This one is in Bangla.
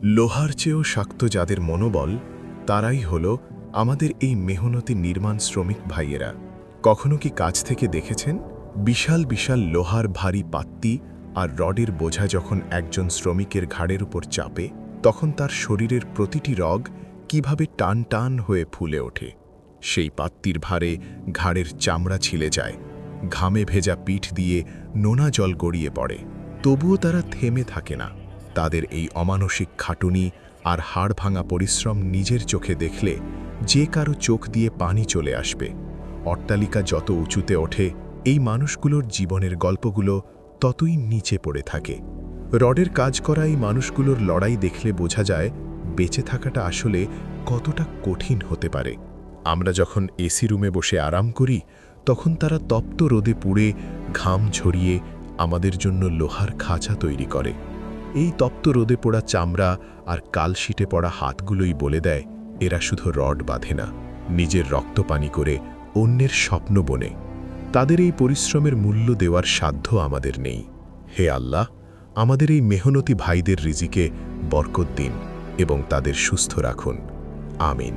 লোহার চেয়েও শক্ত যাদের মনোবল, তারাই হলো আমাদের এই মেহনতি নির্মাণ শ্রমিক ভাইয়েরা। কখনো কি কাছ থেকে দেখেছেন বিশাল বিশাল লোহার ভারী পাত্তি আর রডের বোঝা যখন একজন শ্রমিকের ঘাড়ের উপর চাপে, তখন তার শরীরের প্রতিটি রগ কিভাবে টান টান হয়ে ফুলে ওঠে। সেই পাত্তির ভারে ঘাড়ের চামড়া ছিলে যায়, ঘামে ভেজা পিঠ দিয়ে নোনা জল গড়িয়ে পড়ে, তবুও তারা থেমে থাকে না। তাদের এই অমানসিক খাটুনি আর হাড় ভাঙা পরিশ্রম নিজের চোখে দেখলে যে কারো চোখ দিয়ে পানি চলে আসবে। অট্টালিকা যত উঁচুতে ওঠে, এই মানুষগুলোর জীবনের গল্পগুলো ততই নিচে পড়ে থাকে। রডের কাজ করা এই মানুষগুলোর লড়াই দেখলে বোঝা যায় বেঁচে থাকাটা আসলে কতটা কঠিন হতে পারে। আমরা যখন এসি রুমে বসে আরাম করি, তখন তারা তপ্ত রোদে পুড়ে ঘাম ঝরিয়ে আমাদের জন্য লোহার খাঁচা তৈরি করে। এই তপ্ত রোদে পোড়া চামড়া আর কালশিটে পড়া হাতগুলোই বলে দেয় এরা শুধু রড বাঁধে না, নিজের রক্ত পানি করে অন্যের স্বপ্ন বনে। তাদের এই পরিশ্রমের মূল্য দেওয়ার সাধ্য আমাদের নেই। হে আল্লাহ, আমাদের এই মেহনতি ভাইদের রিজিকে বরকত দিন এবং তাদের সুস্থ রাখুন। আমিন।